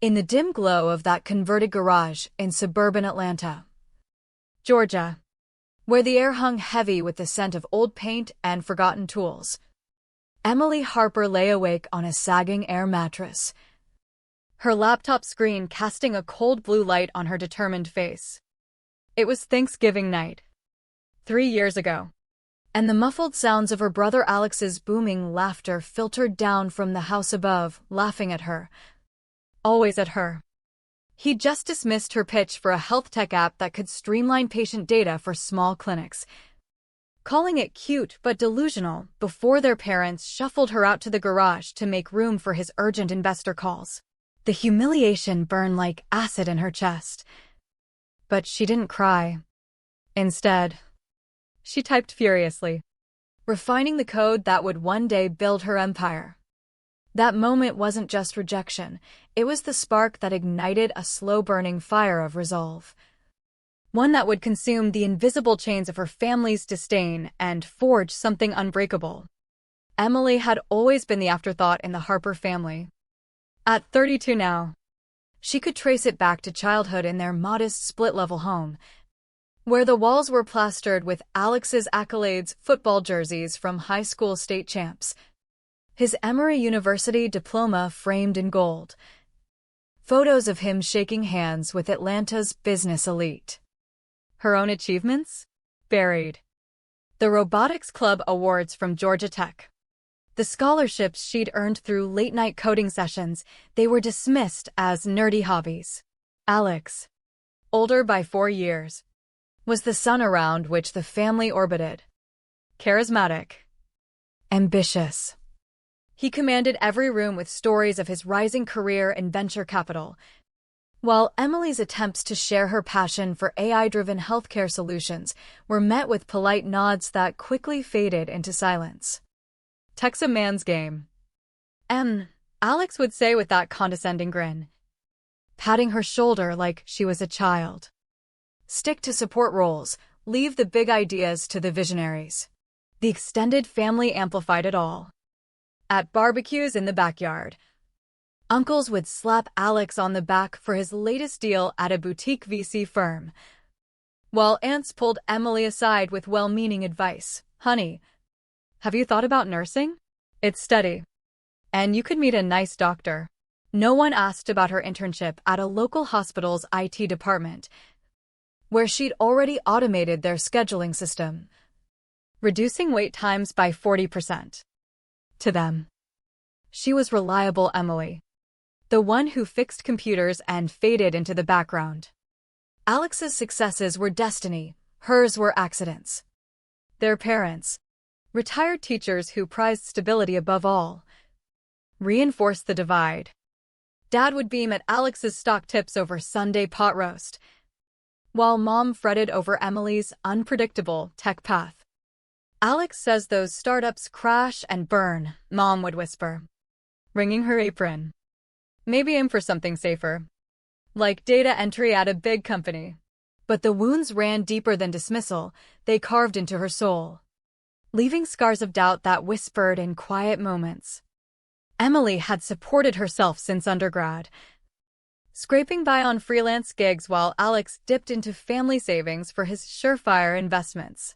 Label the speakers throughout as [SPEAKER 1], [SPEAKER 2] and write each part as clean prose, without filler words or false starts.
[SPEAKER 1] in the dim glow of that converted garage in suburban Atlanta, Georgia, where the air hung heavy with the scent of old paint and forgotten tools. Emily Harper lay awake on a sagging air mattress, her laptop screen casting a cold blue light on her determined face. It was Thanksgiving night, 3 years ago, and the muffled sounds of her brother Alex's booming laughter filtered down from the house above, laughing at her. Always at her. He'd just dismissed her pitch for a health tech app that could streamline patient data for small clinics, calling it cute but delusional before their parents shuffled her out to the garage to make room for his urgent investor calls. The humiliation burned like acid in her chest. But she didn't cry. Instead, she typed furiously, refining the code that would one day build her empire. That moment wasn't just rejection, it was the spark that ignited a slow-burning fire of resolve. One that would consume the invisible chains of her family's disdain and forge something unbreakable. Emily had always been the afterthought in the Harper family. At 32 now, she could trace it back to childhood in their modest split-level home, where the walls were plastered with Alex's accolades, football jerseys from high school state champs, his Emory University diploma framed in gold, photos of him shaking hands with Atlanta's business elite. Her own achievements? Buried. The Robotics Club awards from Georgia Tech. The scholarships she'd earned through late-night coding sessions, they were dismissed as nerdy hobbies. Alex, older by 4 years, was the sun around which the family orbited. Charismatic. Ambitious. He commanded every room with stories of his rising career in venture capital, while Emily's attempts to share her passion for AI-driven healthcare solutions were met with polite nods that quickly faded into silence. Tech's a man's game. Alex would say with that condescending grin, patting her shoulder like she was a child. Stick to support roles, leave the big ideas to the visionaries. The extended family amplified it all. At barbecues in the backyard, uncles would slap Alex on the back for his latest deal at a boutique VC firm, while aunts pulled Emily aside with well-meaning advice. Honey, have you thought about nursing? It's steady, and you could meet a nice doctor. No one asked about her internship at a local hospital's IT department, where she'd already automated their scheduling system, reducing wait times by 40%. To them, she was reliable Emily, the one who fixed computers and faded into the background. Alex's successes were destiny, hers were accidents. Their parents, retired teachers who prized stability above all, reinforced the divide. Dad would beam at Alex's stock tips over Sunday pot roast, while Mom fretted over Emily's unpredictable tech path. Alex says those startups crash and burn, Mom would whisper, wringing her apron. Maybe aim for something safer, like data entry at a big company. But the wounds ran deeper than dismissal, they carved into her soul, leaving scars of doubt that whispered in quiet moments. Emily had supported herself since undergrad, scraping by on freelance gigs while Alex dipped into family savings for his surefire investments.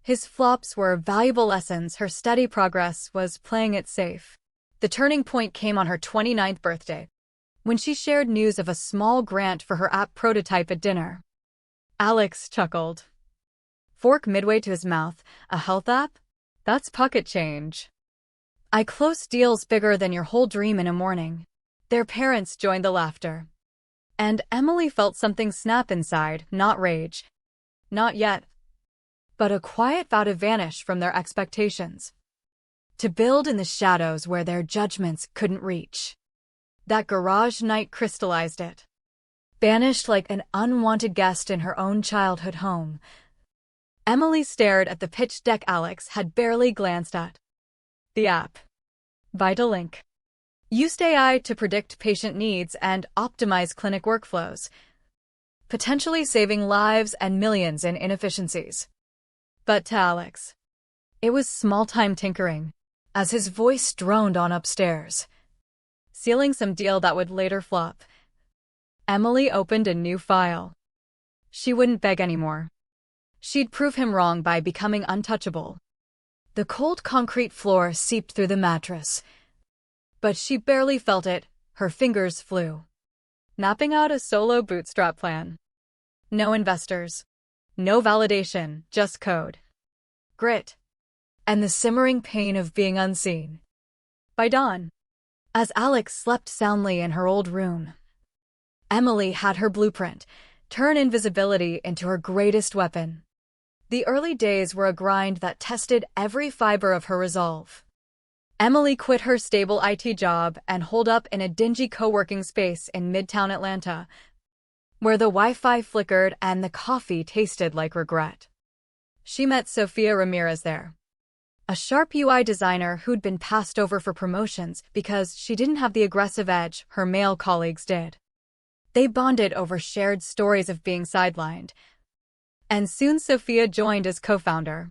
[SPEAKER 1] His flops were valuable lessons, her steady progress was playing it safe. The turning point came on her 29th birthday, when she shared news of a small grant for her app prototype at dinner. Alex chuckled, fork midway to his mouth. A health app? That's pocket change. I close deals bigger than your whole dream in a morning. Their parents joined the laughter, and Emily felt something snap inside, not rage. Not yet. But a quiet vow to vanish from their expectations, to build in the shadows where their judgments couldn't reach. That garage night crystallized it. Banished like an unwanted guest in her own childhood home, Emily stared at the pitch deck Alex had barely glanced at. The app, VitalLink, used AI to predict patient needs and optimize clinic workflows, potentially saving lives and millions in inefficiencies. But to Alex, it was small-time tinkering, as his voice droned on upstairs. sealing some deal that would later flop. Emily opened a new file. She wouldn't beg anymore. She'd prove him wrong by becoming untouchable. The cold concrete floor seeped through the mattress. But she barely felt it, her fingers flew. Mapping out a solo bootstrap plan. No investors. No validation, just code. Grit. And the simmering pain of being unseen. By dawn, as Alex slept soundly in her old room, Emily had her blueprint, turn invisibility into her greatest weapon. The early days were a grind that tested every fiber of her resolve. Emily quit her stable IT job and holed up in a dingy co-working space in Midtown Atlanta, where the Wi-Fi flickered and the coffee tasted like regret. She met Sofia Ramirez there, a sharp UI designer who'd been passed over for promotions because she didn't have the aggressive edge her male colleagues did. They bonded over shared stories of being sidelined, and soon Sofia joined as co-founder.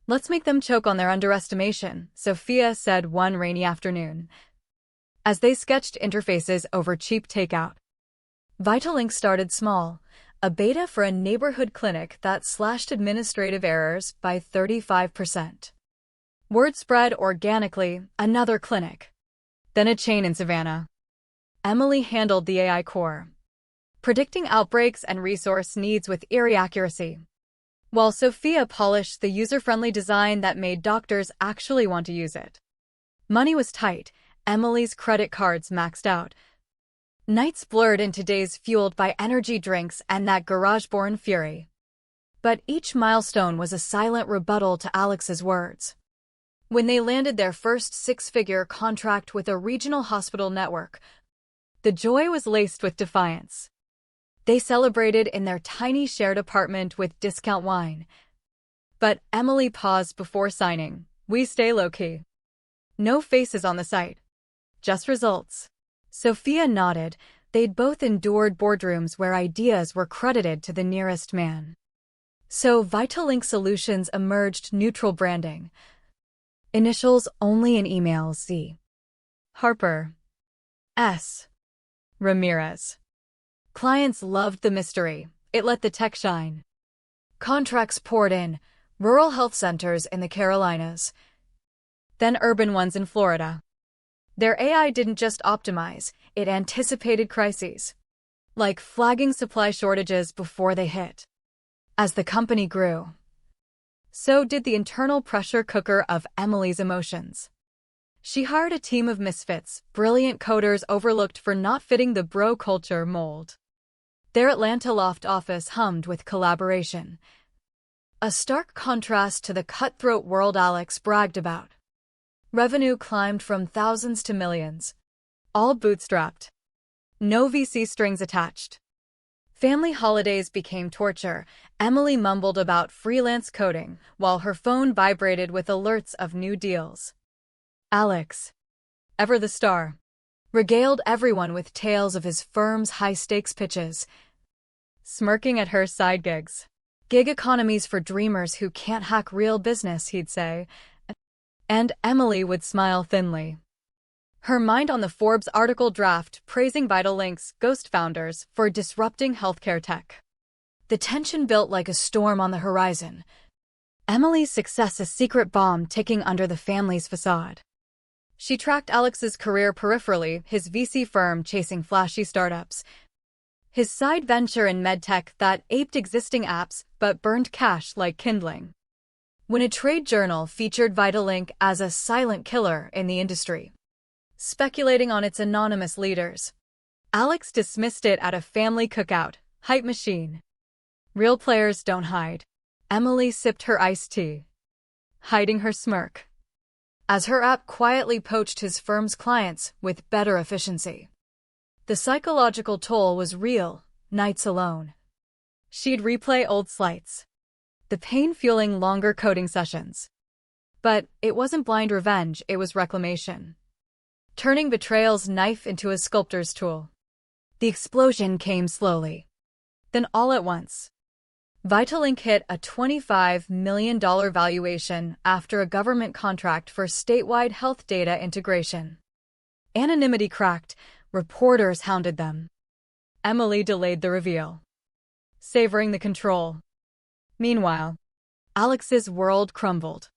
[SPEAKER 1] "Let's make them choke on their underestimation," Sofia said one rainy afternoon, as they sketched interfaces over cheap takeout. Vitalink started small, a beta for a neighborhood clinic that slashed administrative errors by 35%. Word spread organically, another clinic. Then a chain in Savannah. Emily handled the AI core, predicting outbreaks and resource needs with eerie accuracy, while Sofia polished the user-friendly design that made doctors actually want to use it. Money was tight, Emily's credit cards maxed out. Nights blurred into days fueled by energy drinks and that garage-born fury. But each milestone was a silent rebuttal to Alex's words. When they landed their first six-figure contract with a regional hospital network, the joy was laced with defiance. They celebrated in their tiny shared apartment with discount wine. But Emily paused before signing. "We stay low-key. No faces on the site. Just results." Sofia nodded. They'd both endured boardrooms where ideas were credited to the nearest man. So Vitalink Solutions emerged neutral branding. Initials only in emails: Z. Harper. S. Ramirez. Clients loved the mystery. It let the tech shine. Contracts poured in, rural health centers in the Carolinas, then urban ones in Florida. Their AI didn't just optimize, it anticipated crises, like flagging supply shortages before they hit. As the company grew, so did the internal pressure cooker of Emily's emotions. She hired a team of misfits, brilliant coders overlooked for not fitting the bro culture mold. Their Atlanta loft office hummed with collaboration, a stark contrast to the cutthroat world Alex bragged about. Revenue climbed from thousands to millions, all bootstrapped. No VC strings attached. Family holidays became torture. Emily mumbled about freelance coding while her phone vibrated with alerts of new deals. Alex, ever the star, regaled everyone with tales of his firm's high-stakes pitches, smirking at her side gigs. "Gig economies for dreamers who can't hack real business," he'd say, and Emily would smile thinly, her mind on the Forbes article draft praising Vitalink's ghost founders for disrupting healthcare tech. The tension built like a storm on the horizon. Emily's success a secret bomb ticking under the family's facade. She tracked Alex's career peripherally, his VC firm chasing flashy startups, his side venture in medtech that aped existing apps but burned cash like kindling. When a trade journal featured Vitalink as a silent killer in the industry, speculating on its anonymous leaders, Alex dismissed it at a family cookout. "Hype machine. Real players don't hide." Emily sipped her iced tea, hiding her smirk, as her app quietly poached his firm's clients with better efficiency. The psychological toll was real, nights alone. She'd replay old slights, the pain fueling longer coding sessions. But it wasn't blind revenge, it was reclamation. Turning betrayal's knife into a sculptor's tool. The explosion came slowly. Then all at once, Vitalink hit a $25 million valuation after a government contract for statewide health data integration. Anonymity cracked. Reporters hounded them. Emily delayed the reveal, savoring the control. Meanwhile, Alex's world crumbled.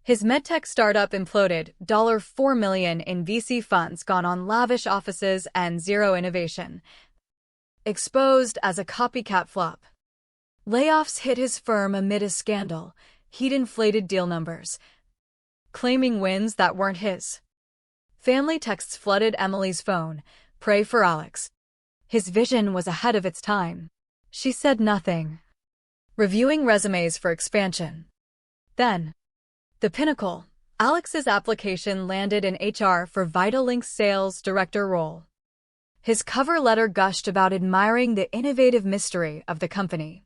[SPEAKER 1] His medtech startup imploded, $4 million in VC funds gone on lavish offices and zero innovation. Exposed as a copycat flop. Layoffs hit his firm amid a scandal. He'd inflated deal numbers, claiming wins that weren't his. Family texts flooded Emily's phone. Pray for Alex. His vision was ahead of its time. She said nothing, reviewing resumes for expansion. Then, the pinnacle. Alex's application landed in HR for Vitalink's sales director role. His cover letter gushed about admiring the innovative mystery of the company.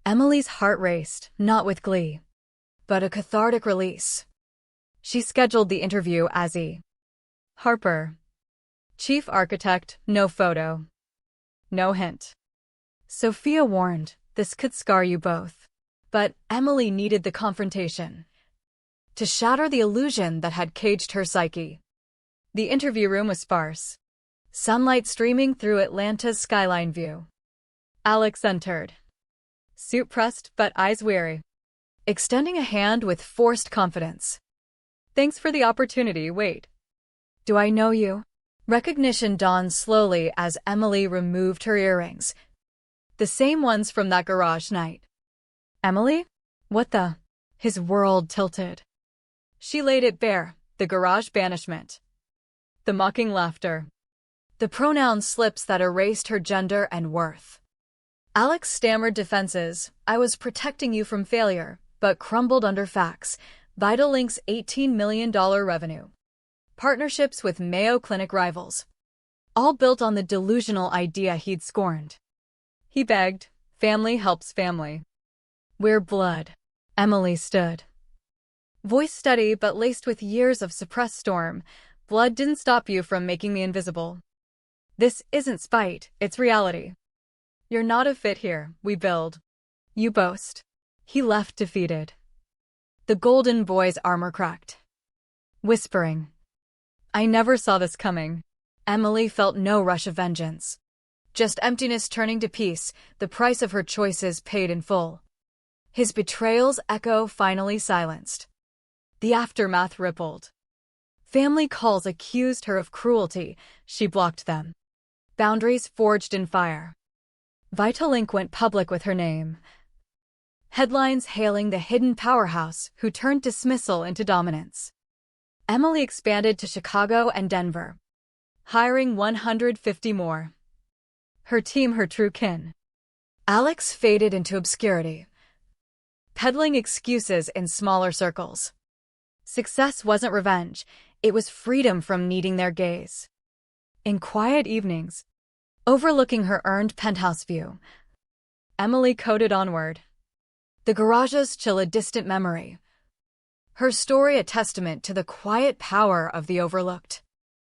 [SPEAKER 1] Emily's heart raced, not with glee, but a cathartic release. She scheduled the interview as E. Harper, chief architect. No photo, no hint. Sophia warned, this could scar you both. But Emily needed the confrontation to shatter the illusion that had caged her psyche. The interview room was sparse, sunlight streaming through Atlanta's skyline view. Alex entered, suit pressed but eyes weary, extending a hand with forced confidence. Thanks for the opportunity. Wait. Do I know you? Recognition dawned slowly as Emily removed her earrings. The same ones from that garage night. Emily? What the? His world tilted. She laid it bare, the garage banishment, the mocking laughter, the pronoun slips that erased her gender and worth. Alex stammered defenses. I was protecting you from failure, but crumbled under facts. Vitalink's $18 million revenue. Partnerships with Mayo Clinic rivals. All built on the delusional idea he'd scorned. He begged, family helps family. We're blood. Emily stood. Voice steady but laced with years of suppressed storm. Blood didn't stop you from making me invisible. This isn't spite, it's reality. You're not a fit here, we build. You boast. He left defeated. The golden boy's armor cracked. Whispering. I never saw this coming. Emily felt no rush of vengeance. Just emptiness turning to peace, the price of her choices paid in full. His betrayal's echo finally silenced. The aftermath rippled. Family calls accused her of cruelty. She blocked them. Boundaries forged in fire. Vitalink went public with her name. Headlines hailing the hidden powerhouse who turned dismissal into dominance. Emily expanded to Chicago and Denver, hiring 150 more. Her team her true kin. Alex faded into obscurity, peddling excuses in smaller circles. Success wasn't revenge, it was freedom from needing their gaze. In quiet evenings, overlooking her earned penthouse view, Emily coded onward. The garages chill a distant memory. Her story a testament to the quiet power of the overlooked.